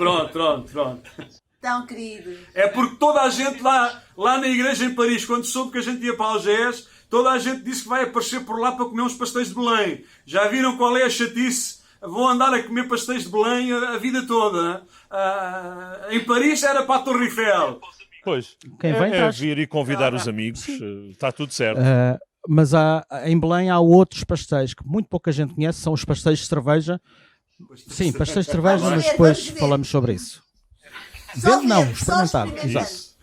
Tão querido. É porque toda a gente lá na igreja em Paris, quando soube que a gente ia para Algés, toda a gente disse que vai aparecer por lá para comer uns pastéis de Belém. Já viram qual é a chatice? Vão andar a comer pastéis de Belém a vida toda. Em Paris era para a Torre Eiffel. Pois, Quem vem, é vir e convidar os amigos, está tudo certo. Mas em Belém há outros pastéis que muito pouca gente conhece, são os pastéis de cerveja. Sim, pastéis de cerveja, mas depois falamos sobre isso. Experimentar. Exato.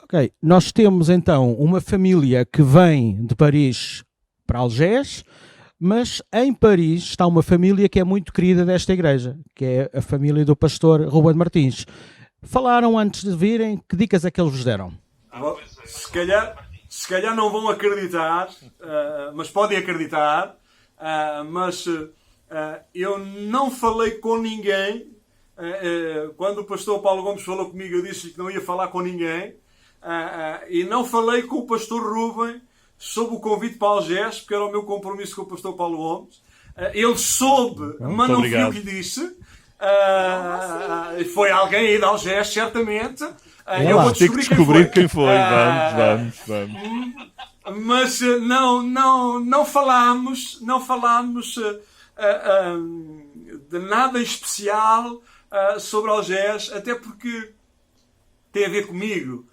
Ok, nós temos então uma família que vem de Paris para Algés, mas em Paris está uma família que é muito querida desta igreja, que é a família do pastor Ruben Martins. Falaram antes de virem, que dicas é que eles vos deram? Se calhar não vão acreditar, mas podem acreditar, mas eu não falei com ninguém. Quando o pastor Paulo Gomes falou comigo, eu disse que não ia falar com ninguém, e não falei com o pastor Ruben sobre o convite para Algés, porque era o meu compromisso com o pastor Paulo Gomes. Ele soube, mas não fui eu que lhe disse. Foi alguém aí de Algés, certamente. Eu vou descobrir quem foi. Vamos. Mas não falámos de nada em especial sobre Algés, até porque tem a ver comigo.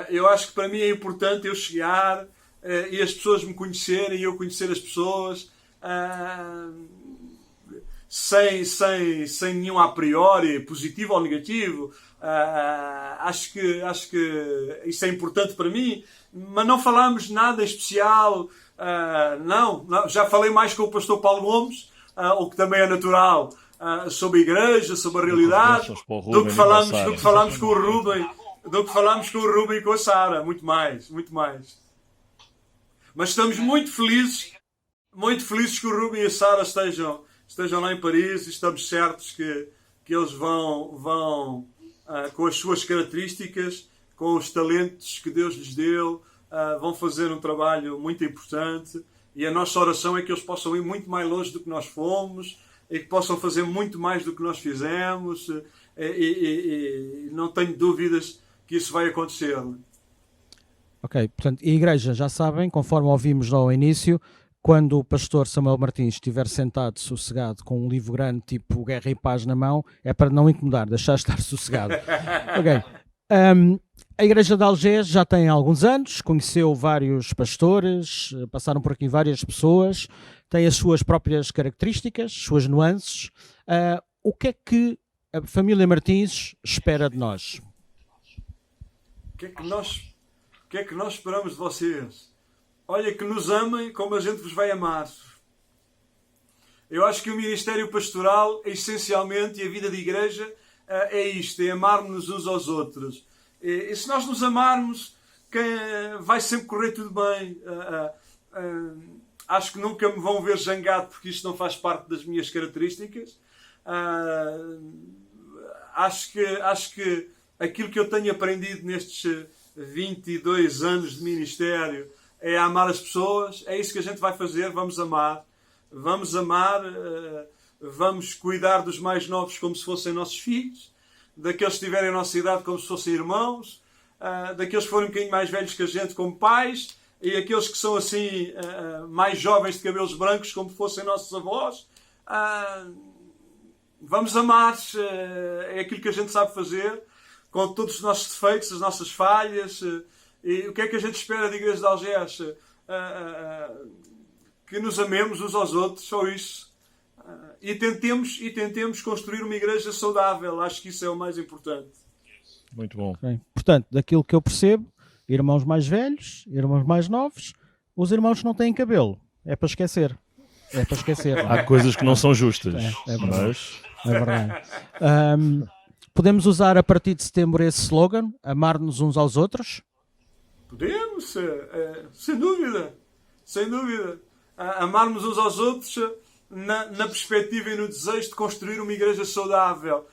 Eu acho que para mim é importante eu chegar e as pessoas me conhecerem e eu conhecer as pessoas sem nenhum a priori, positivo ou negativo. Acho que isso é importante para mim, mas não falámos nada especial. Não, já falei mais com o pastor Paulo Gomes, o que também é natural, sobre a igreja, sobre a realidade, do que falámos com o Rubem, e com a Sara, muito mais. Mas estamos muito felizes que o Rubem e a Sara estejam lá em Paris, e estamos certos que eles vão com as suas características, com os talentos que Deus lhes deu, vão fazer um trabalho muito importante, e a nossa oração é que eles possam ir muito mais longe do que nós fomos, e que possam fazer muito mais do que nós fizemos, e não tenho dúvidas que isso vai acontecer. Ok, portanto, e a igreja, já sabem, conforme ouvimos ao início, quando o pastor Samuel Martins estiver sentado, sossegado, com um livro grande tipo Guerra e Paz na mão, é para não incomodar, deixar estar sossegado. Ok. A igreja de Algés já tem alguns anos, conheceu vários pastores, passaram por aqui várias pessoas, tem as suas próprias características, suas nuances. O que é que a família Martins espera de nós? O que é que nós esperamos de vocês? Olha, que nos amem como a gente vos vai amar. Eu acho que o ministério pastoral, essencialmente, e a vida de igreja, é isto, é amarmos uns aos outros. E se nós nos amarmos, vai sempre correr tudo bem. Acho que nunca me vão ver zangado, porque isto não faz parte das minhas características. Acho que aquilo que eu tenho aprendido nestes 22 anos de ministério é amar as pessoas. É isso que a gente vai fazer. Vamos amar, vamos cuidar dos mais novos como se fossem nossos filhos, daqueles que tiverem a nossa idade como se fossem irmãos, daqueles que forem um bocadinho mais velhos que a gente como pais, e aqueles que são assim mais jovens de cabelos brancos como fossem nossos avós. Vamos amar, é aquilo que a gente sabe fazer, com todos os nossos defeitos, as nossas falhas. E o que é que a gente espera da Igreja de Algés? Que nos amemos uns aos outros, só isso. E tentemos construir uma igreja saudável. Acho que isso é o mais importante. Muito bom. Okay. Portanto, daquilo que eu percebo, irmãos mais velhos, irmãos mais novos, os irmãos que não têm cabelo. É para esquecer. Há coisas que não são justas. É verdade. Mas... É verdade. Podemos usar a partir de setembro esse slogan, amar-nos uns aos outros? Podemos, sem dúvida. Amarmos uns aos outros na perspectiva e no desejo de construir uma igreja saudável.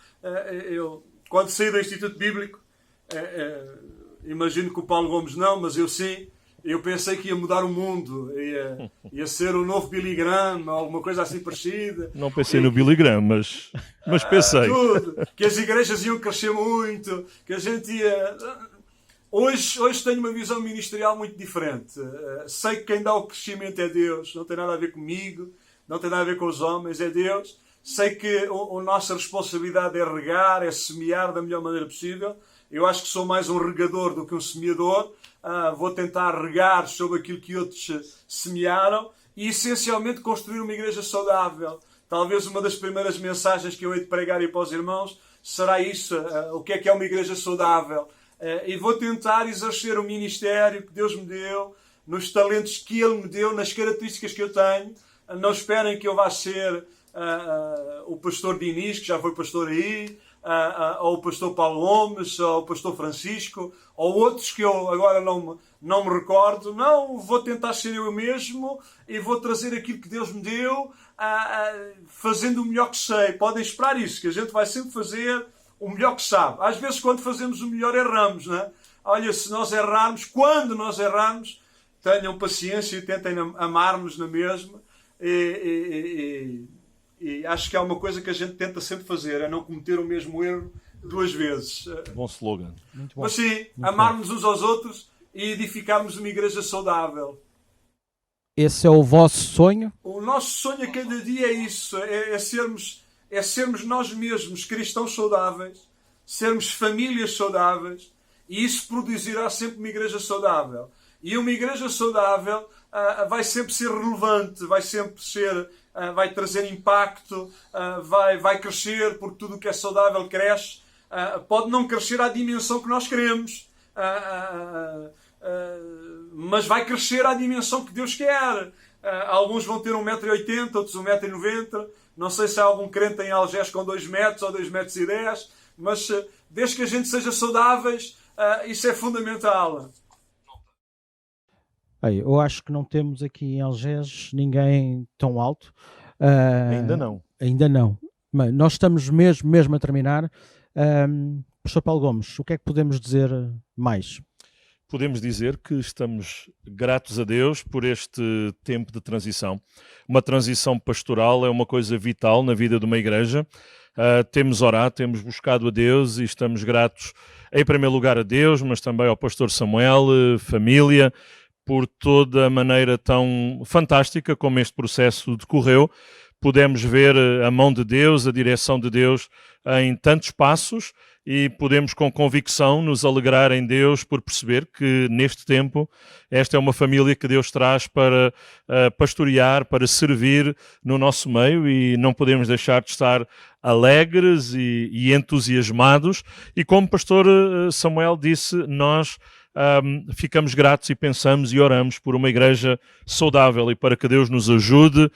Eu, quando saí do Instituto Bíblico, imagino que o Paulo Gomes não, mas eu sim, eu pensei que ia mudar o mundo, ia ser o novo Billy Graham, alguma coisa assim parecida. Não pensei no Billy Graham, mas pensei. Tudo, que as igrejas iam crescer muito, que a gente ia... Hoje tenho uma visão ministerial muito diferente. Sei que quem dá o crescimento é Deus, não tem nada a ver comigo, não tem nada a ver com os homens, é Deus. Sei que a nossa responsabilidade é regar, é semear da melhor maneira possível. Eu acho que sou mais um regador do que um semeador. Vou tentar regar sobre aquilo que outros semearam e, essencialmente, construir uma igreja saudável. Talvez uma das primeiras mensagens que eu hei de pregar aí para os irmãos será isso, o que é uma igreja saudável. E vou tentar exercer o ministério que Deus me deu, nos talentos que Ele me deu, nas características que eu tenho. Não esperem que eu vá ser o pastor Diniz, que já foi pastor aí, ou o pastor Paulo Gomes, ou o pastor Francisco, ou outros que eu agora não me recordo. Não, vou tentar ser eu mesmo e vou trazer aquilo que Deus me deu, fazendo o melhor que sei. Podem esperar isso, que a gente vai sempre fazer o melhor que sabe. Às vezes, quando fazemos o melhor, erramos, não é? Olha, se nós errarmos, quando nós errarmos, tenham paciência e tentem amar-nos na mesma. e acho que é uma coisa que a gente tenta sempre fazer, é não cometer o mesmo erro duas vezes. Bom slogan. Muito bom. Mas sim, Muito amarmos uns aos outros e edificarmos uma igreja saudável. Esse é o vosso sonho? O nosso sonho a cada dia é isso, é sermos nós mesmos cristãos saudáveis, sermos famílias saudáveis, e isso produzirá sempre uma igreja saudável. E uma igreja saudável vai sempre ser relevante, vai trazer impacto, vai crescer, porque tudo o que é saudável cresce. Pode não crescer à dimensão que nós queremos, mas vai crescer à dimensão que Deus quer. Alguns vão ter 1,80 m, outros 1,90 m. Não sei se há algum crente em Algés com 2 metros ou 2,10 m, mas desde que a gente seja saudáveis, isso é fundamental. Eu acho que não temos aqui em Algés ninguém tão alto. Ainda não. Ainda não. Mas nós estamos mesmo a terminar. Professor Paulo Gomes, o que é que podemos dizer mais? Podemos dizer que estamos gratos a Deus por este tempo de transição. Uma transição pastoral é uma coisa vital na vida de uma igreja. Temos orado, temos buscado a Deus e estamos gratos, em primeiro lugar, a Deus, mas também ao pastor Samuel, família, por toda a maneira tão fantástica como este processo decorreu. Pudemos ver a mão de Deus, a direção de Deus em tantos passos e podemos com convicção nos alegrar em Deus por perceber que neste tempo esta é uma família que Deus traz para pastorear, para servir no nosso meio, e não podemos deixar de estar alegres e entusiasmados. E como o pastor Samuel disse, nós ficamos gratos e pensamos e oramos por uma igreja saudável e para que Deus nos ajude,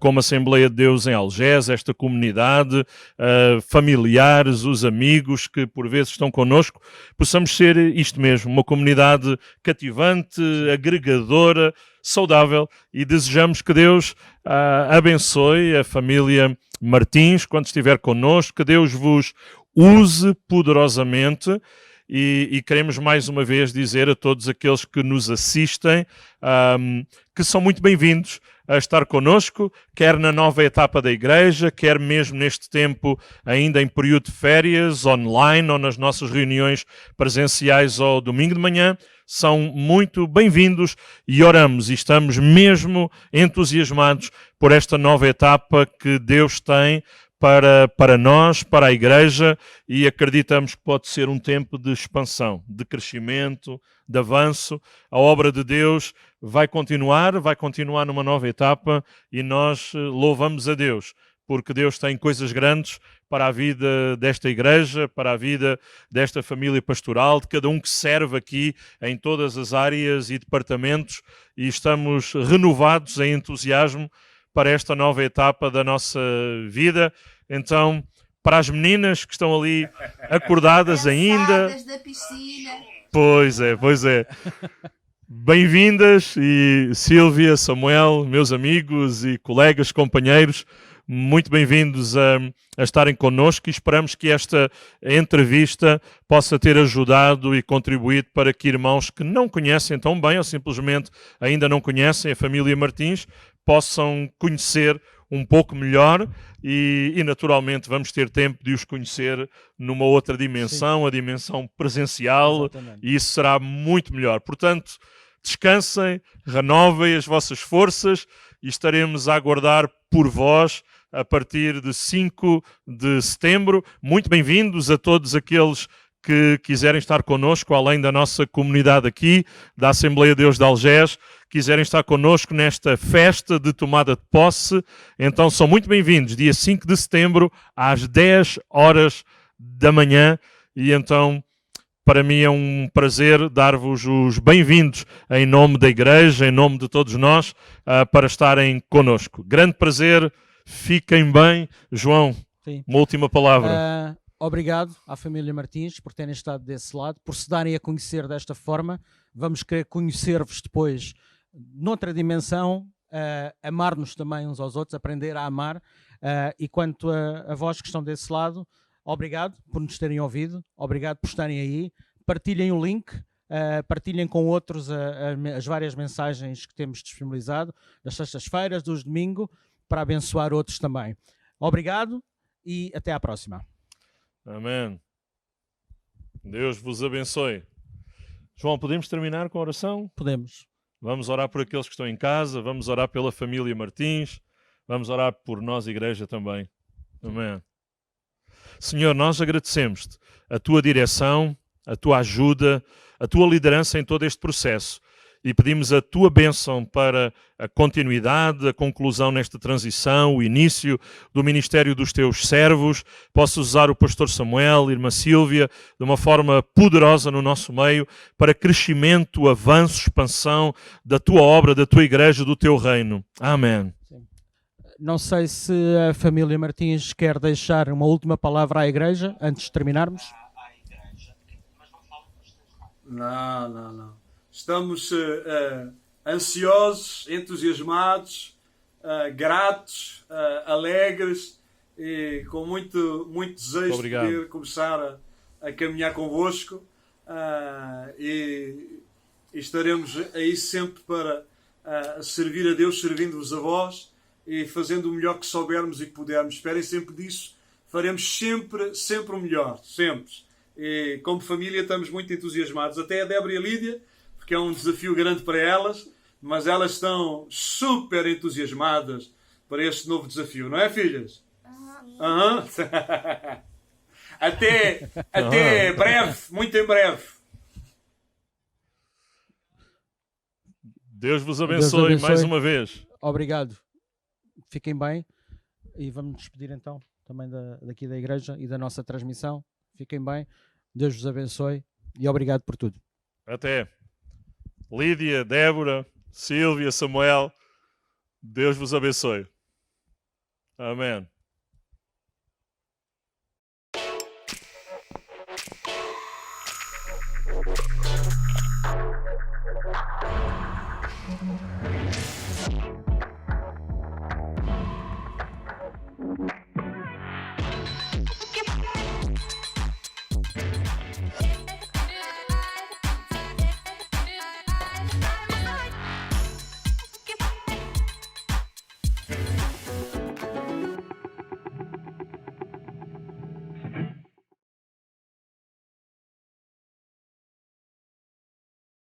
como Assembleia de Deus em Algés, esta comunidade, familiares, os amigos que por vezes estão connosco, possamos ser isto mesmo, uma comunidade cativante, agregadora, saudável, e desejamos que Deus abençoe a família Martins quando estiver connosco, que Deus vos use poderosamente. E queremos mais uma vez dizer a todos aqueles que nos assistem que são muito bem-vindos a estar connosco, quer na nova etapa da igreja, quer mesmo neste tempo ainda em período de férias, online ou nas nossas reuniões presenciais ao domingo de manhã. São muito bem-vindos e oramos e estamos mesmo entusiasmados por esta nova etapa que Deus tem para nós, para a igreja, e acreditamos que pode ser um tempo de expansão, de crescimento, de avanço. A obra de Deus vai continuar numa nova etapa e nós louvamos a Deus, porque Deus tem coisas grandes para a vida desta igreja, para a vida desta família pastoral, de cada um que serve aqui em todas as áreas e departamentos, e estamos renovados em entusiasmo para esta nova etapa da nossa vida. Então, para as meninas que estão ali acordadas ainda... da piscina. Pois é. Bem-vindas, e Sílvia, Samuel, meus amigos e colegas, companheiros, muito bem-vindos a estarem connosco, e esperamos que esta entrevista possa ter ajudado e contribuído para que irmãos que não conhecem tão bem ou simplesmente ainda não conhecem a família Martins possam conhecer um pouco melhor e naturalmente vamos ter tempo de os conhecer numa outra dimensão, Sim. A dimensão presencial. Exatamente. E isso será muito melhor. Portanto, descansem, renovem as vossas forças e estaremos a aguardar por vós a partir de 5 de setembro. Muito bem-vindos a todos aqueles que quiserem estar connosco, além da nossa comunidade aqui, da Assembleia de Deus de Algés, quiserem estar connosco nesta festa de tomada de posse, então são muito bem-vindos, dia 5 de setembro, às 10 horas da manhã, e então, para mim é um prazer dar-vos os bem-vindos em nome da Igreja, em nome de todos nós, para estarem connosco. Grande prazer, fiquem bem. João, Sim. Uma última palavra. Obrigado à família Martins por terem estado desse lado, por se darem a conhecer desta forma. Vamos querer conhecer-vos depois noutra dimensão, amar-nos também uns aos outros, aprender a amar. E quanto a vós que estão desse lado, obrigado por nos terem ouvido, obrigado por estarem aí. Partilhem o link, partilhem com outros as várias mensagens que temos disponibilizado, das sextas-feiras, dos domingos, para abençoar outros também. Obrigado e até à próxima. Amém. Deus vos abençoe. João, podemos terminar com a oração? Podemos. Vamos orar por aqueles que estão em casa, vamos orar pela família Martins, vamos orar por nós, igreja, também. Amém. Senhor, nós agradecemos-te a tua direção, a tua ajuda, a tua liderança em todo este processo e pedimos a tua bênção para a continuidade, a conclusão nesta transição, o início do ministério dos teus servos. Posso usar o pastor Samuel, irmã Sílvia, de uma forma poderosa no nosso meio para crescimento, avanço, expansão da tua obra, da tua igreja, do teu reino. Amém. Não sei se a família Martins quer deixar uma última palavra à igreja antes de terminarmos. Não. Estamos ansiosos, entusiasmados, gratos, alegres e com muito desejo de poder começar a caminhar convosco e estaremos aí sempre para servir a Deus, servindo-vos a vós e fazendo o melhor que soubermos e que pudermos. Esperem sempre disso. Faremos sempre o melhor, sempre. E como família estamos muito entusiasmados. Até a Débora e a Lídia, porque é um desafio grande para elas, mas elas estão super entusiasmadas para este novo desafio. Não é, filhas? Uhum. Até breve, muito em breve. Deus vos abençoe mais uma vez. Obrigado. Fiquem bem e vamos nos despedir então também daqui da igreja e da nossa transmissão. Fiquem bem, Deus vos abençoe e obrigado por tudo. Até. Lídia, Débora, Sílvia, Samuel, Deus vos abençoe. Amém.